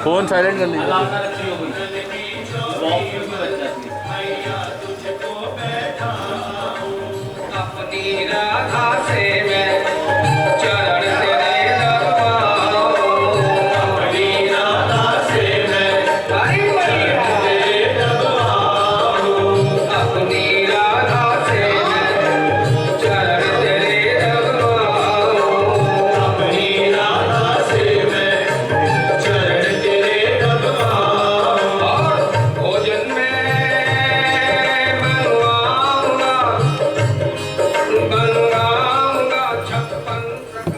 Phone silent कर लीजिए। अपनी राधा से मैं चरण तेरे दबाऊं, अपनी राधा से मैं चरण तेरे दबाऊं, अपनी राधा से मैं चरण तेरे दबाऊं, अपनी राधा से मैं चरण तेरे दबाऊं। और भोजन में बनवाऊंगा 56 प्रकार।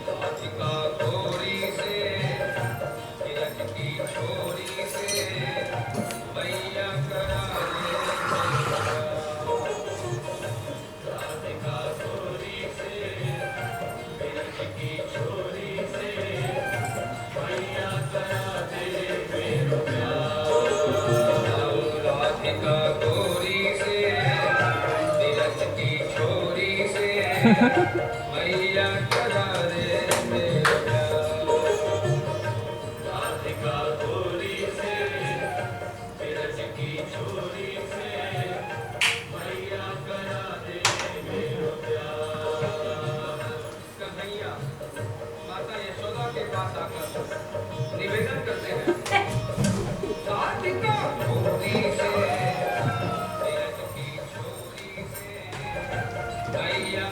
राधिका गोरी से तिलक की छोरी से मैया करा दे राधिका गोरी से तिलक की छोरी से मैया करा दे मेरो प्यार। राधिका गोरी से तिलक की छोरी से मैया करा दे मेरो प्यार। राधिका गोरी से तिलक की छोरी से मैया करा दे मेरो प्यार। कन्हैया माता यशोदा के पास आकर निवेदन करते हैं, राधिका गोरी से तिलक की छोरी से मैया।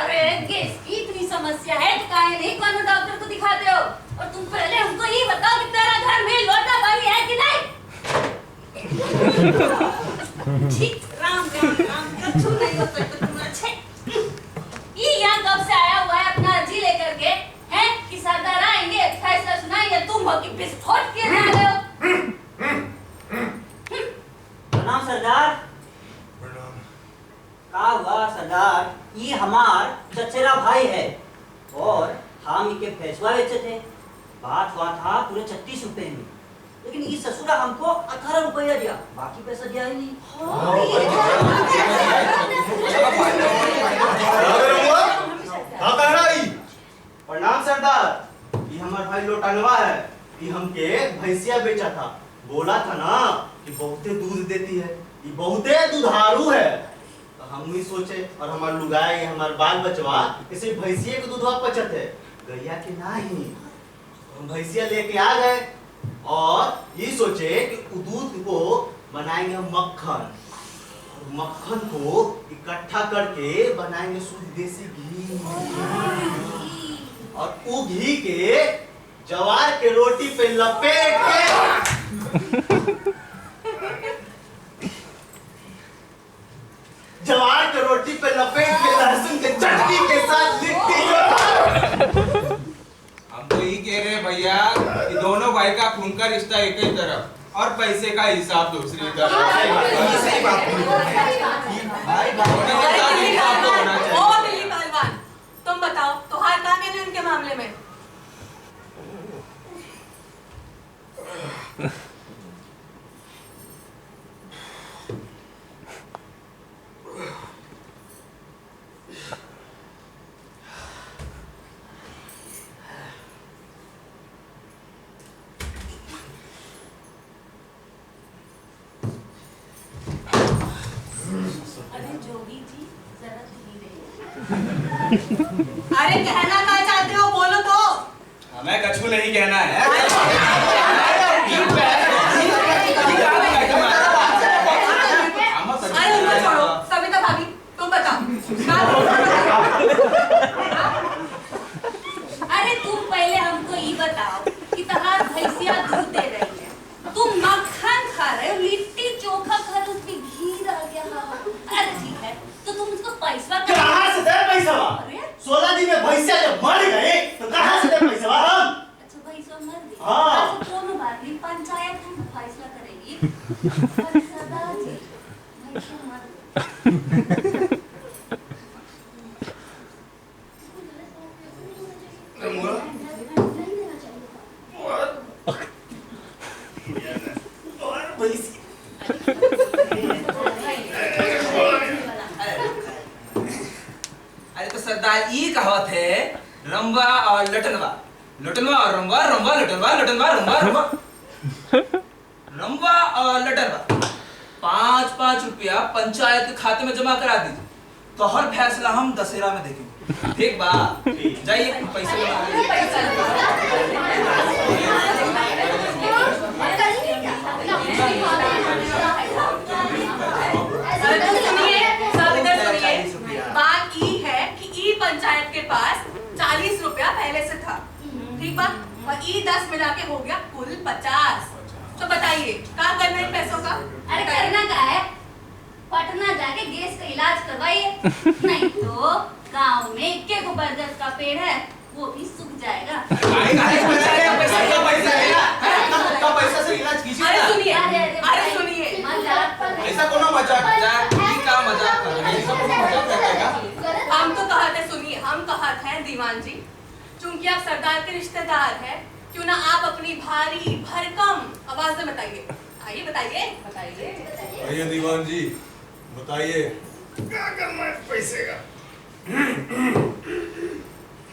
अरे इसकी इतनी समस्या है तो काहे नहीं कौन डॉक्टर को दिखाते हो? और तुम पहले हमको ये ठीक राम राम राम कछु नहीं होता तो तुम अच्छे ये यहाँ कब से आया हुआ है अपना अर्जी लेकर के हैं कि सरदार आएंगे फैसला सुनाएंगे तुम हो कि विस्फोट किए जा रहे हो। प्रणाम सरदार। का हुआ सरदार, ये हमार चचेरा भाई है और हम इनके फैसला बेचे थे। बात हुआ था पूरे 36 रुपए में, लेकिन ये ससुरा हमको 18 रुपया दिया, बाकी पैसा दिया ही नहीं। प्रणाम सरदार, ये हमार भाई लोटानवा है। ये हमके भैंसिया बेचा था, बोला था ना कि बहुते दूध देती है, ये बहुते दुधारू है। तो हम ही सोचे और हमार लुगाई हमार बाल बचवा इसे भैंसिया के दूधवा पचत है, गैया के नहीं। हम भैंसिया लेके आ गए और ये सोचे कि दूध को बनाएंगे हम मक्खन, और मक्खन को इकट्ठा करके बनाएंगे शुद्ध देसी घी, और वो घी के जवार के रोटी पे लपेट के जवार के रोटी पे लपेट के लहसुन के चटनी के साथ लिट्टी चोखा। हम तो यही कह रहे हैं भैया कि दोनों भाई का खून का रिश्ता एक ही तरफ और पैसे का हिसाब दूसरी तरफ। सही बात है। ओ दिल्ली पहलवान, तुम बताओ तुम्हारा क्या कहना है इनके मामले में? अरे जोगी जी जरा धीरे। अरे कहना क्या चाहते हो बोलो तो। हमें कछु नहीं कहना है। अरे उनको छोड़ो, सविता भाभी तुम बताओ। अरे तुम पहले हमको ये बताओ कि तुम्हार भैंसिया दूध दे रही है, तुम मक्खन खा रहे हो, लिट्टी चोखा खा रहे हो, उसमें घी रह गया। अरे ठीक है, तो तुम उसको पैसा कहाँ से दे पैसा? अरे 16 दिन में भैंसिया जब मर गए तो कहाँ से दे पैसा हम? अच्छा भैंसा मर गई। हाँ। अच्छा कोनो बात नहीं, पंचायत हम फैसला करेगी। पर सरदार जी भैंसा मर गई। और भैंसिया अरे तो सरदार ये कहावत है, रंबा और लटनवा, लटनवा और रंबा, रंबा लटनवा, लटनवा रंबा, रंबा रंबा और लटनवा 5-5 रुपया पंचायत के खाते में जमा करा दीजिए, तो हर फैसला हम दशहरा में देखेंगे। ठीक बा? जाइए पैसे जमा बात ये है कि ई पंचायत के पास 40 रुपया पहले से था, ठीक बा, और ई 10 मिला के हो गया कुल 50। तो बताइए क्या करना है पैसों का? अरे करना क्या है, पटना जाके गैस का इलाज करवाइए, नहीं तो गांव में इक्के को बरगद का पेड़ है वो भी सूख जाएगा। पैसा से इलाज कीजिए। अरे सुनिए, अरे सुनिए, ऐसा कोनो मजाक का मजाक कर रहे हैं, ऐसा कोनो मजाक करेगा? हम तो कहते हैं, सुनिए, हम कहते हैं दीवान जी, चूंकि आप सरदार के रिश्तेदार हैं, क्यों ना आप अपनी भारी भरकम आवाज में बताइए। आइए बताइए, बताइए। आइए दीवान जी बताइए क्या करना है पैसे का।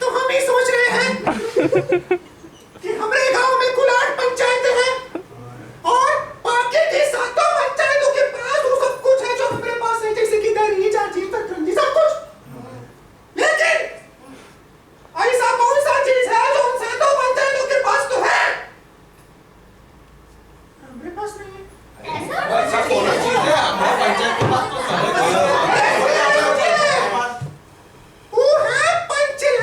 तो हम ये सोच रहे हैं कि हमारे गांव में कुल 8 पंचायतें हैं और बाकी के 7 पंचायतों के पास वो सब कुछ है जो हमारे पास है, जैसे कि दरी, चाची, तकरंजी, सब कुछ। लेकिन ऐसा कौन सा चीज है जो उन 7 पंचायतों के पास तो है, हमारे पास नहीं है? ऐसा कौन सी चीज है हमारे पंचायत के पास? तो वो है पंचायत।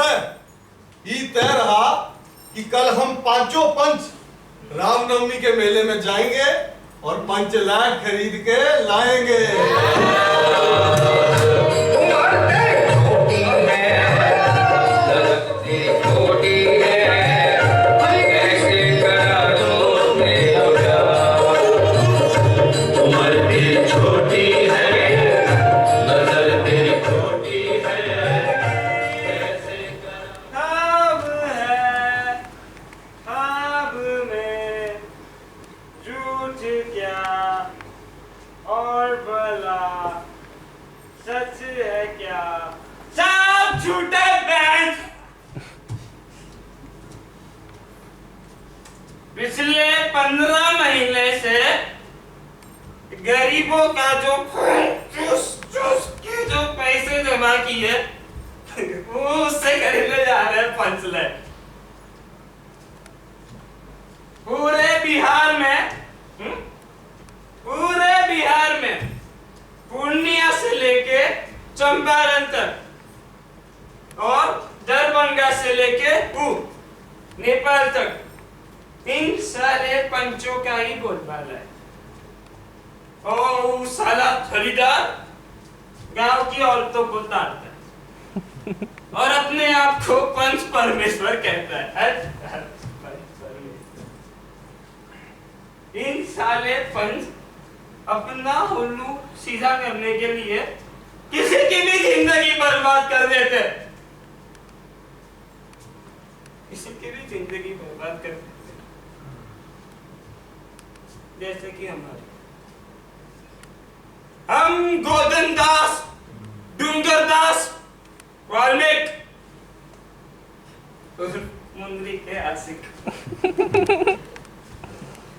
है, ये तय रहा कि कल हम पांचों पंच रामनवमी के मेले में जाएंगे और पंचलाट खरीद के लाएंगे। सच है क्या? सब झूठे बैंक। पिछले 15 महीने से गरीबों का जो चूस चूस के जो पैसे जमा किए वो उससे खरीदने जा रहे हैं पंचलैट। पूरे बिहार में पूर्णिया से लेके चंपारण तक और दरभंगा से लेके नेपाल तक इन सारे पंचों का ही बोलबाला है। और वो साला खरीदार गांव की औरतों को ताड़ता है और अपने आप को पंच परमेश्वर कहता है। इन साले पंच अपना उल्लू सीधा करने के लिए किसी की भी जिंदगी बर्बाद कर देते, किसी की भी जिंदगी बर्बाद कर देते, जैसे कि हम गोदन दास, डूंगर दास, वाल्मीकि मुंदरी के आशिक,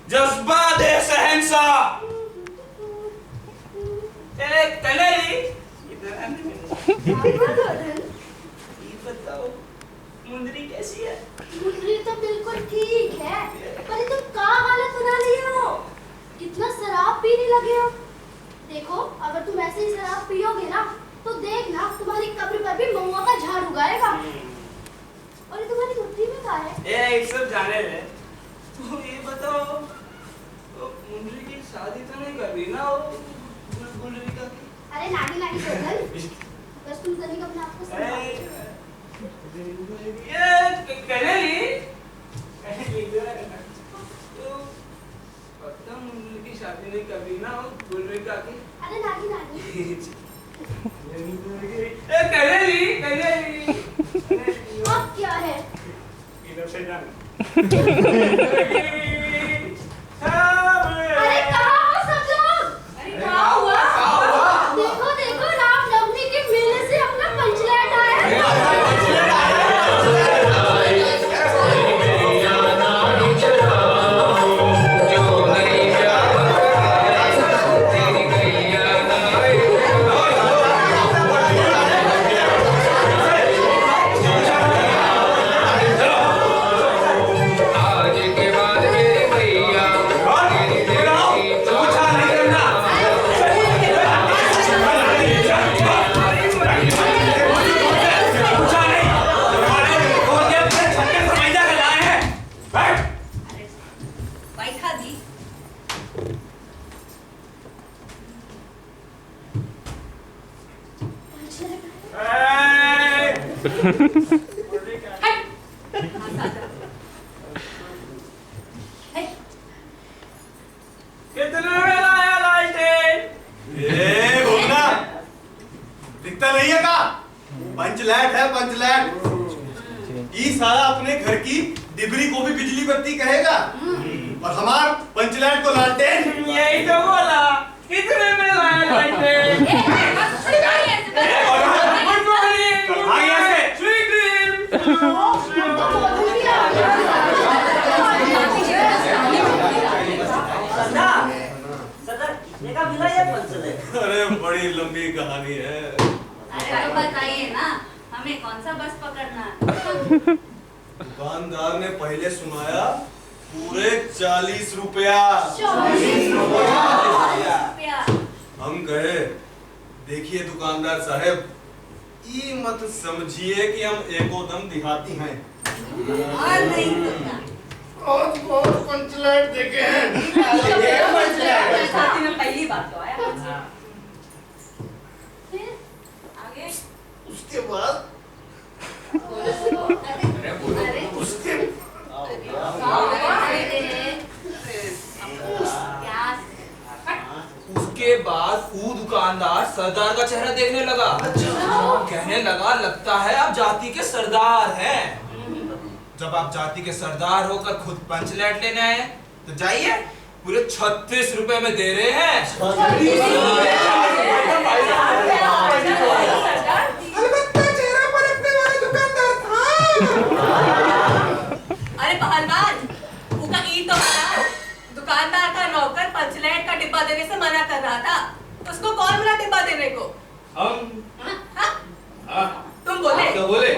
जज्बा दे शहंशाह बताओ मुंदरी कैसी है? मुंदरी तो बिल्कुल ठीक है, पर तुम क्या हालत बना लिए हो? कितना शराब पीने लगे हो? देखो, अगर तुम ऐसे ही शराब पियोगे ना, तो देखना तुम्हारी कब्र पर भी महुआ का झाड़ उगाएगा। और ये तुम्हारी मुट्ठी में क्या है? ये सब जाने दे। तो ये बताओ, तो मुंदरी की शादी तो नहीं कर रही ना वो? अरे नानी गोदन, बस तुम तनिक अपने आप को समझाओ। ये कनेली तो पता मुंदरी की शादी नहीं कर रही ना वो गुलरिका की? अरे नानी ए कनेली अब क्या है? इधर से जाना। अरे कहाँ हो सब लोग? अरे क्या हुआ? देखो देखो, रामनवमी के मेले से अपना पंचलैट आया है। कितने में लाया लाइटें? ए घूमना दिखता नहीं है का? पंचलैट है पंचलैट। ये सारा अपने घर की डिबरी को भी बिजली बत्ती कहेगा और हमार पंचलैट को लालटेन। यही तो बोला, कितने में लाया लाइटें? Good morning. स्वीट सदर कितने का मिला ये पंचलैट? अरे बड़ी लंबी कहानी है। अरे तो बताइए ना, हमें कौन सा बस पकड़ना है? दुकानदार ने पहले सुनाया पूरे 40 रुपया। 40 रुपया। हम कहे देखिए दुकानदार साहब, ये मत समझिए कि हम एकोदम देहाती हैं। और नहीं तो क्या? बहुत बहुत पंचलाइट देखे हैं। छाती में पहली बात तो आया। फिर आगे उसके बाद अरे उसके उसके बाद वो दुकानदार सरदार का चेहरा देखने लगा। कहने लगा लगता है आप जाति के सरदार हैं। जब आप जाति के सरदार होकर खुद पंचलैट लेने आए तो जाइए, पूरे 36 रुपए में दे रहे हैं। अरे पहलवान, उसका ई तो बताओ, दुकानदार का नौकर पंचलैट का डिब्बा देने से मना कर रहा था, उसको कौन बोला डिब्बा देने को? हम हाँ? तुम बोले? तो बोले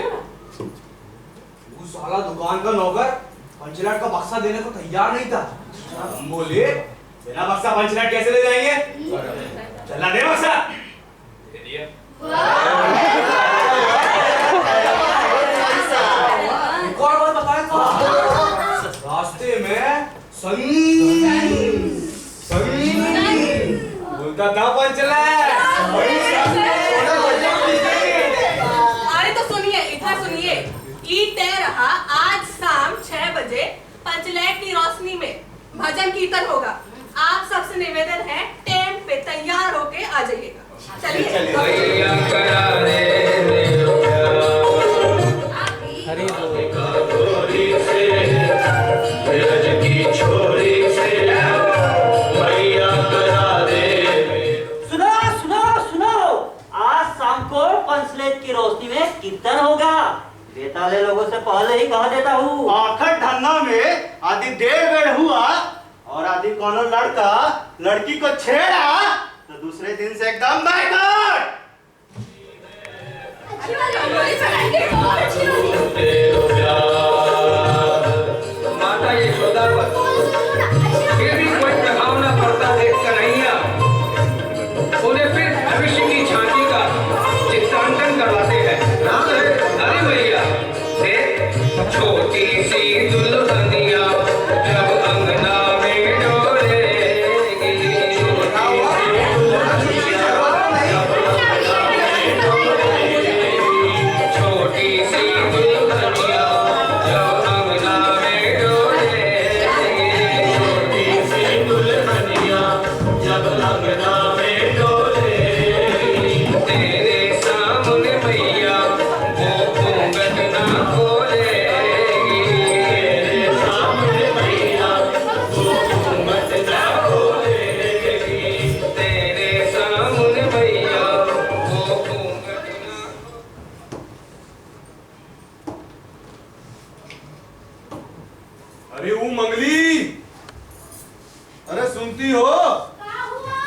वो साला दुकान का नौकर पंचलाट का बक्सा देने को तैयार नहीं था। हम बोले बिना बक्सा पंचलाट कैसे ले जाएंगे? चला दे बक्सा। दे दिया। एक और बात बताएं तो रास्ते में बोलता था पंचलाट। अरे तो सुनिए, इधर सुनिए, ई तय रहा आज शाम 6 बजे पंचलैट की रोशनी में भजन कीर्तन होगा। आप सबसे निवेदन है टेंट पे तैयार होके आ जाइएगा। चलिए। सुनो सुनो सुनो, आज शाम को पंचलेट की रोशनी में कीर्तन होगा। बेताले लोगों से पहले ही कह देता हूँ। आखिर धन्ना में आदि डेढ़ बेड़ हुआ और आदि कोनो लड़का लड़की को छेड़ा तो दूसरे दिन से एकदम बैकआउट। अच्छी वाली रंगोली बनाएंगे, बहुत अच्छी वाली। माता यशोदा पर फिर भी कोई प्रभाव न पड़ता देख कन्हैया उन्हें फिर भविष्य की झांकी का चित्रांकन करवाते हैं। अरे भैया देख, छोटी सी दुल्हनिया जब अंगना में डोलेगी, छोटी सी दुल्हनिया जब अंगना में डोलेगी, छोटी सी दुल्हनिया जब अंगना में डोलेगी, तेरे सामने मैया वो घूंघट ना खोलेगी, तेरे सामने मैया वो घूंघट ना खोलेगी, तेरे सामने मैया वो घूंघट ना। अरे वो मंगली, अरे सुनती हो? क्या हुआ?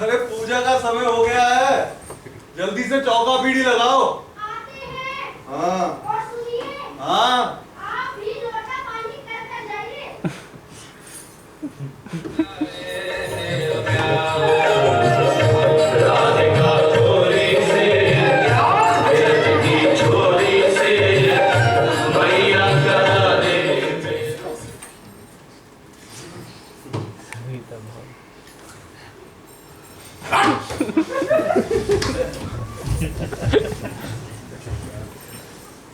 अरे पूजा का समय हो गया है, जल्दी से चौका बीड़ी लगाओ। आते हैं। हाँ और सुनिए, हाँ। आप भी लोटा पानी कर कर जाइए। राधिका छोरी से की छोरी से मैया करा दे।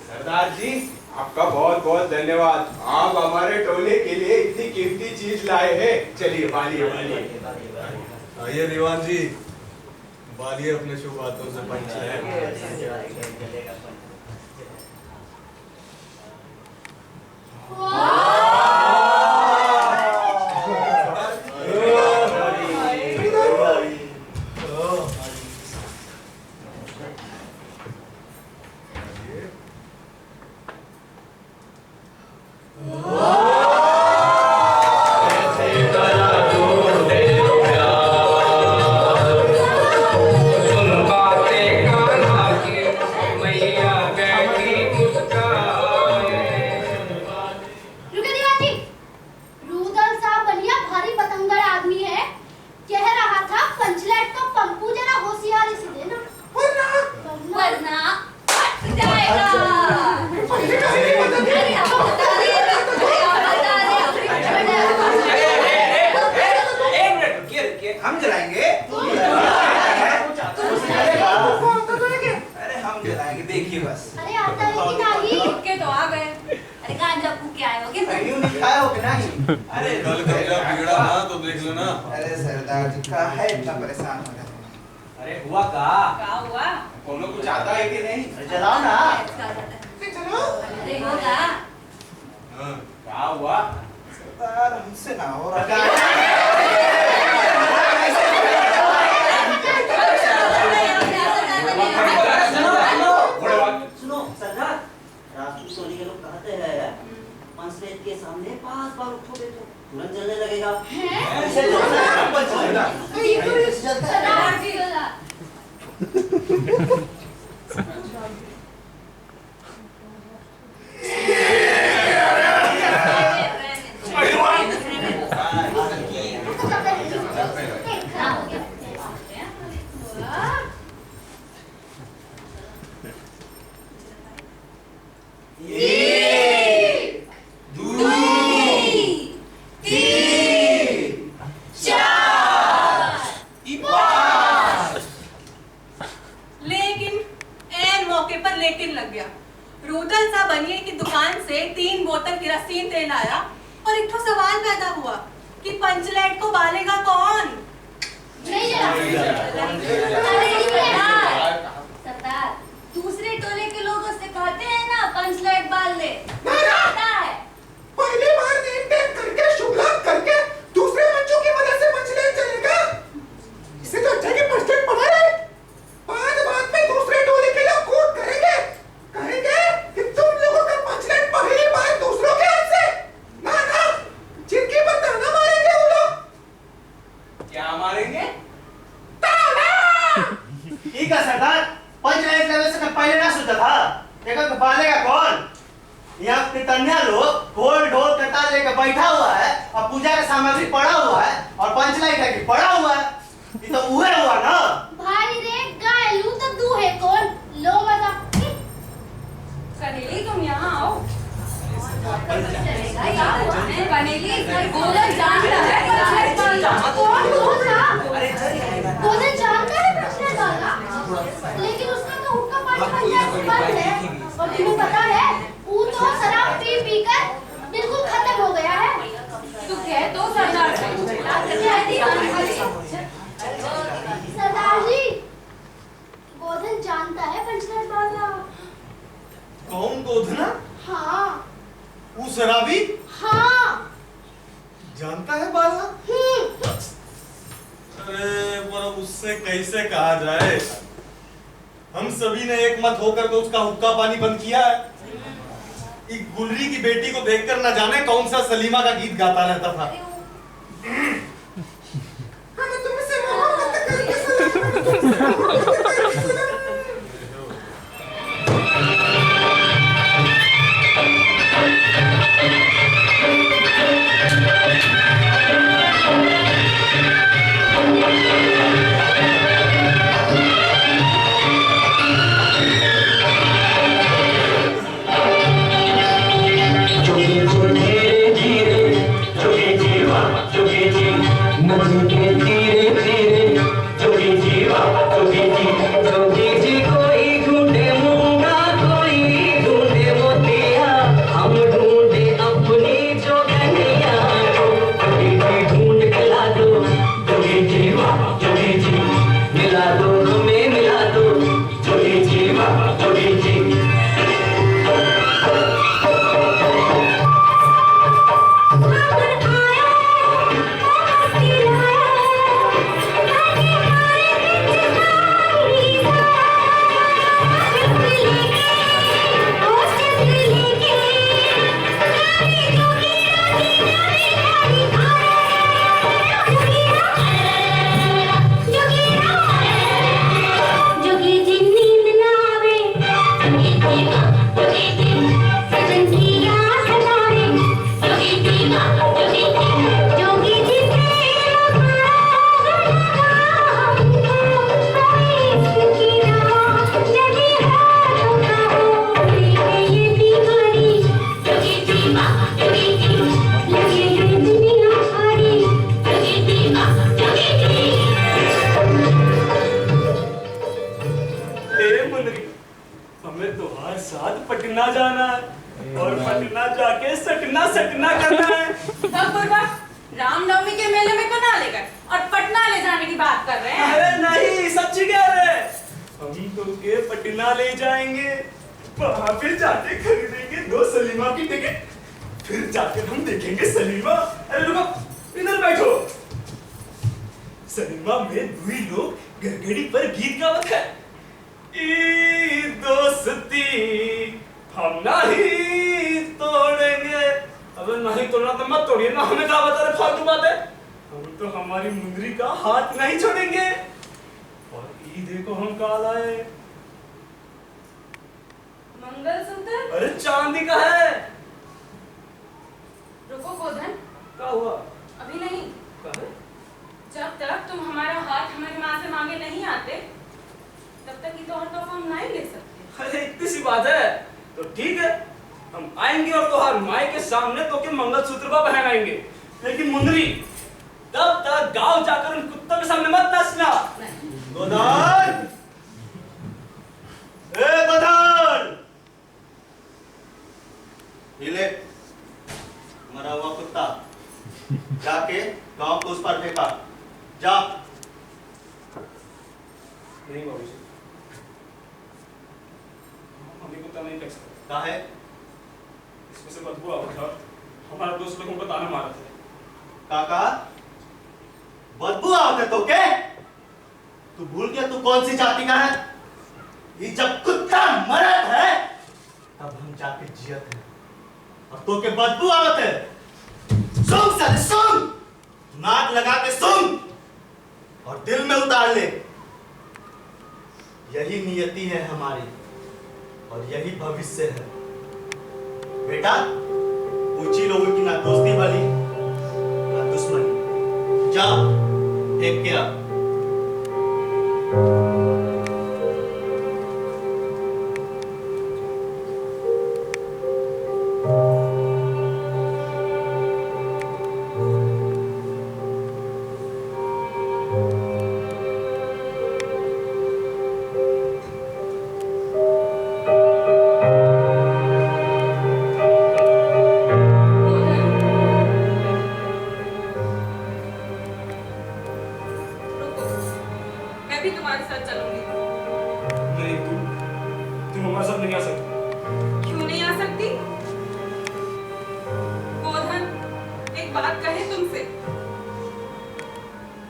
सरदार जी, आपका बहुत बहुत धन्यवाद। आप हमारे टोले के लिए इतनी कीमती चीज लाए हैं। चलिए बालिए बालिए। आइए दीवान जी, बालिए अपने शुभ हाथों से पंच। सुन बातें कान्हा की मैया बस। अरे आता है कि नहीं? के तो आ गए। अरे गांजा फूक के आए होगे तुम। यूं नहीं खाए हो कि नहीं? अरे कल कब्जा बिगड़ा ना तो देख लेना। अरे सरदार जी का है इतना परेशान हो रहे हैं। अरे हुआ का? क्या हुआ? कोनो कुछ आता है कि नहीं? अरे चलाओ ना। अरे होगा। हाँ। क्या हुआ? सरदार हमसे ना हो रहा। सुनो सरदार, राजपूत सोनी के लोग कहते हैं पंचलेट के सामने 5 बार उठोगे तो तुरंत जलने लगेगा। ऐसे जलता है पंचलेट। सरदार जी बोला। लेकिन ऐन मौके पर लेकिन लग गया। रूदल सा बनिए की दुकान से 3 बोतल केरोसिन तेल आया और एक तो सवाल पैदा हुआ कि पंचलेट को बालेगा कौन? नहीं जला। सरदार, दूसरे टोले के लोगों से कहते हैं ना पंचलेट बाल ले। पता है। पहली बार नेम टेम करके शुभलाभ करके दूसरे बच्चों की मदद से पंचलेट चलेगा। इसे तो अच्छा कि पंचलेट पढ़ा रहे। बाद में दूसरे टोले के लोग कोट करेंगे कि तुम लोगों का पंचलेट पहली बार दूसरों के हाथ से। ना जिनकी पर ताना मारेंगे वो लोग। क्या मारेंगे? ठीक है सरदार, पंचलेट लेने से मैं पहले ना सोचा था। देखो बालेगा कौन? यहाँ कितन्या लोग ढोल ढोल करता लेकर बैठा हुआ है और पूजा का सामग्री पड़ा हुआ है और पंचलेट है कि पड़ा हुआ है। ये तो उहे हुआ ना। भाई रे गायलू तो तू है कौन? लो मजा। कनेली तुम यहाँ आओ। कनेली गोलन जानता है पंचलेट बालना। कौन था? गोलन जानता है पंचलेट बालना, लेकिन उसका तो हुक्का पानी पंचायत बंद है। और तुम्हें पता है वो तो शराब पी पी कर बिल्कुल खत्म हो गया है। तू कह तो सरदार सरदार जी, गोधन जानता है पंचलेट बालना। कौन गोधना? हाँ वो शराबी हाँ। जानता है बाला? अरे पर उससे कैसे कहा जाए? हम सभी ने एक मत होकर तो उसका हुक्का पानी बंद किया है। एक गुलरी की बेटी को देखकर न जाने कौन सा सलीमा का गीत गाता रहता था। हमें तुमसे मोहब्बत करके हमें तो आज हमारे साथ पटना जाना है और पटना जाके सटना सटना करना है। रामनवमी के मेले में को ना लेकर और पटना ले जाने की बात कर रहे हैं। अरे नहीं, सच्ची कह रहे हैं। हम तो के पटना ले जाएंगे, वहां पे जाके खरीदेंगे 2 सलीमा की टिकट, फिर जाकर हम देखेंगे सलीमा। अरे रुको, इधर बैठो। सलीमा में 2 लोग गरगड़ी पर गीत गावत है। ई दोस्ती हम नहीं तोड़ेंगे। अबे नहीं तोड़ना तो मत तोड़िए ना, हमें क्या बता रहे फालतू बात है। हम तो हमारी मुंदरी का हाथ नहीं छोड़ेंगे। और ई देखो हम कहा लाए, मंगलसूत्र। अरे चांदी का है। रुको गोधन, क्या हुआ? अभी नहीं। क्या है? जब तक तुम हमारा हाथ हमारी माँ से मांगे नहीं आते, तब तक ये तोहफा हम नहीं ले सकते। अरे इतनी सी बात है तो ठीक है, हम आएंगे और तोहार माई के सामने तो के मंगलसूत्र पर पहनाएंगे, लेकिन मुंदरी तब तक गांव जाकर उन कुत्तों के सामने मत नाचना। गोदान, ए गोदान, ये ले मरा हुआ कुत्ता, जाके गांव को उस पर फेंका। जा। नहीं बाबूजी, हम ये कुत्ता नहीं फेंक सकते। कहा है? इसमें से बदबू आ रहा था, हमारे दोस्त लोगों को ताना मारा था। काका, बदबू आवत है तो के? तू भूल गया तू कौन सी जाति का है? ये जब कुत्ता मरत है तब हम जाके जियत है, और तो के बदबू आवत है। सुन साले सुन, नाक लगा के सुन और दिल में उतार ले। यही नियति है हमारी और यही भविष्य है। बेटा, ऊंची लोगों की ना दोस्ती वाली ना दुश्मनी। जा, टेक केयर। मैं भी तुम्हारे साथ चलूंगी। नहीं, तुम हमारे साथ नहीं आ सकती। क्यों नहीं आ सकती? गोधन, एक बात कहे तुमसे।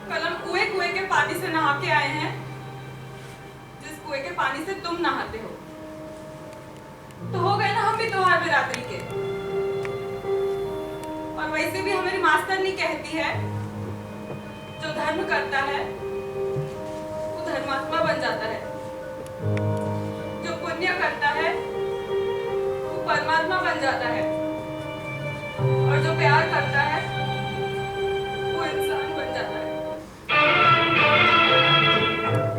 कल हम कुएं के पानी से नहा के आए हैं, जिस कुएं के पानी से तुम नहाते हो। तो हो गए ना हम भी त्योहार बेरादरी के। और वैसे भी हमारी मास्टरनी कहती है, जो धर्म करता है वो धर्मात्मा बन जाता है, जो पुण्य करता है वो परमात्मा बन जाता है, और जो प्यार करता है वो इंसान बन जाता है।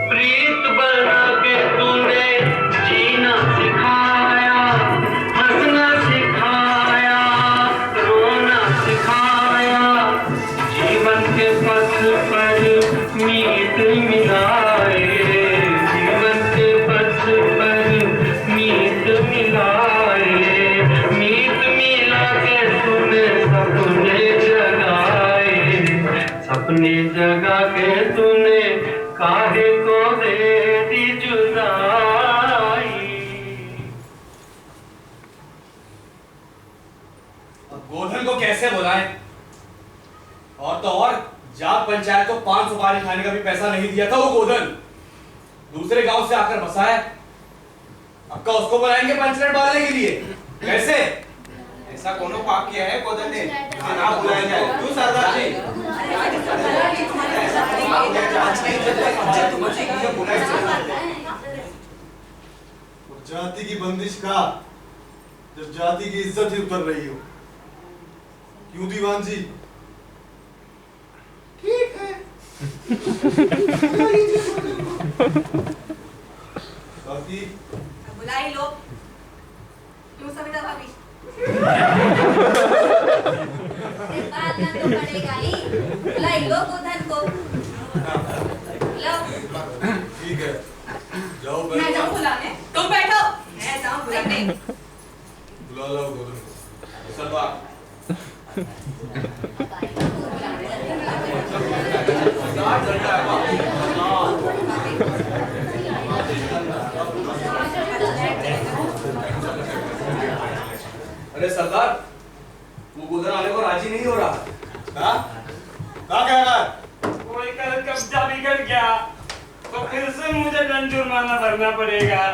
प्रीत बना के तूने जीना सिखाया, हंसना सिखाया, रोना सिखाया, जीवन के पथ पर मीत मिलाए, जीवन के पथ पर मीत मिलाए, मीत मिला के तूने सपने जगाए, सपने जगा के तूने काहे को दे दी जुदाई। अब गोधन को कैसे बुलाएं? और तो और जाप पंचायत को 5 सुपारी खाने का भी पैसा नहीं दिया था वो गोधन, दूसरे गांव से आकर बसा है। अब का उसको बुलाएंगे पंचलेट डालने के लिए? कैसे? ऐसा कोनो पाप किया है गोधन ने? ना बुलाया जाए। क्यों सरदार जी? जाति की बंदिश का जब जाति की इज्जत ही उतर रही हो। क्यों दीवान जी? ठीक है। बाकी बुलाई लो। क्यों सविता भाभी? पालना तो पड़ेगा ही। बुलाई लो गोधन को। लो। ठीक है, जाओ मैं जाऊँ बुलाने? तुम बैठो। मैं जाऊँ करने। बुला लाओ गोदन को। सरदार अरे सरदार, वो गोदन आने को राजी नहीं हो रहा। हाँ? क्या कह रहा है? कोई कल कब्जा बिगड़ गया तो फिर से मुझे दंड जुर्माना भरना पड़ेगा।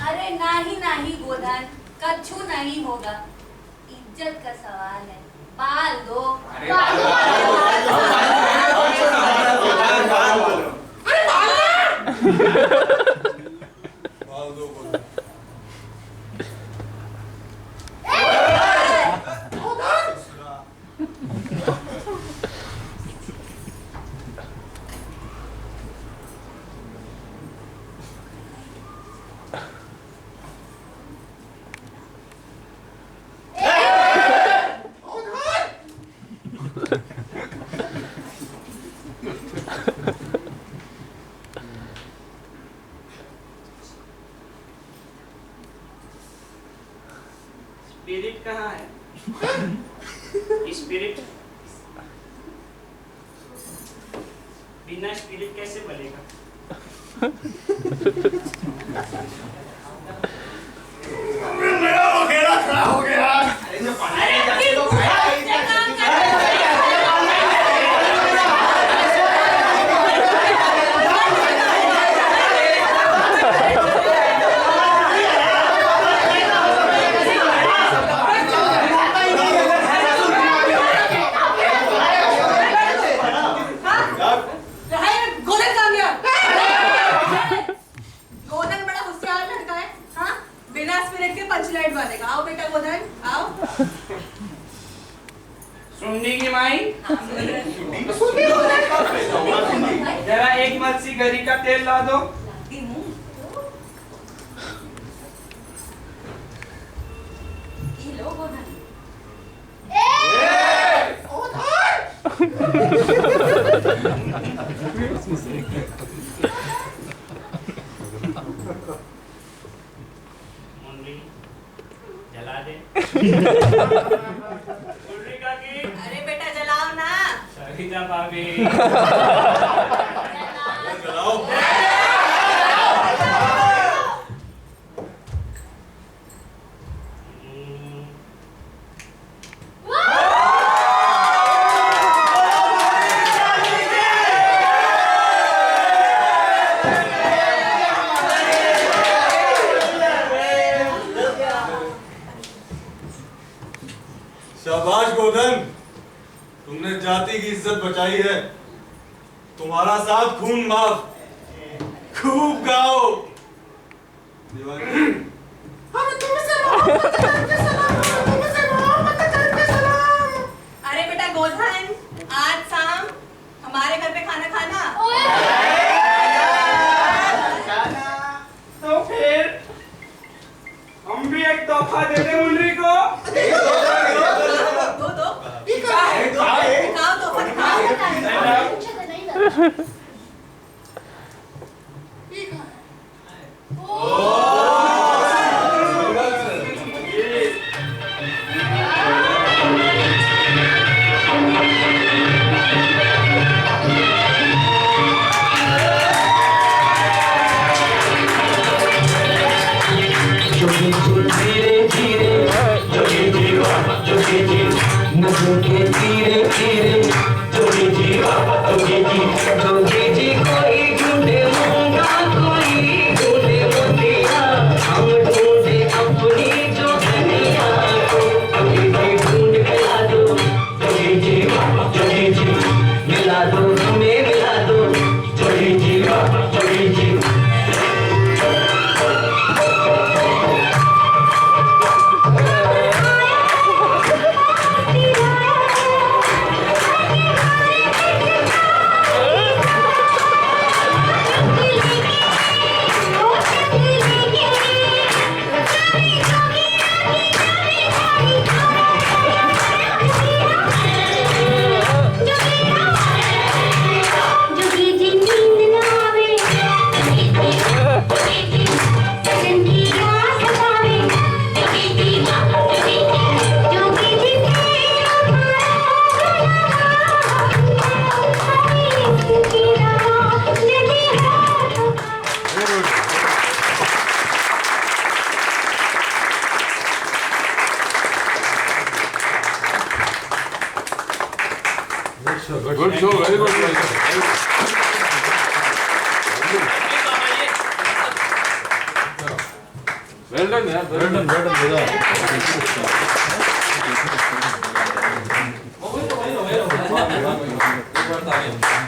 अरे नहीं गोधन, कछु नहीं होगा। इज्जत का सवाल है, बाल दो। बाल दो गोदन। स्पिरिट कहाँ है? स्पिरिट बिना स्पिरिट कैसे बनेगा? मेरा वगैरह खड़ा हो गया। सुनने की माई, जरा एक मर्सी गरी का तेल ला दो। मुन्नी जला दे। अरे बेटा जलाओ ना। सरिता भाभी चलाओ। शाबाश गोधन, तुमने जाति की इज्जत बचाई है। तुम्हारा साथ खून माफ। खूब गाओ। अरे बेटा गोधन, आज शाम हमारे घर पे खाना खाना। तो फिर हम भी एक तोहफा दे दें मुन्नी को। दो दिखाओ तोहफा दिखाओ। धीरे धीरे good show, very good. Well done यार, वेल डन, वेल डन।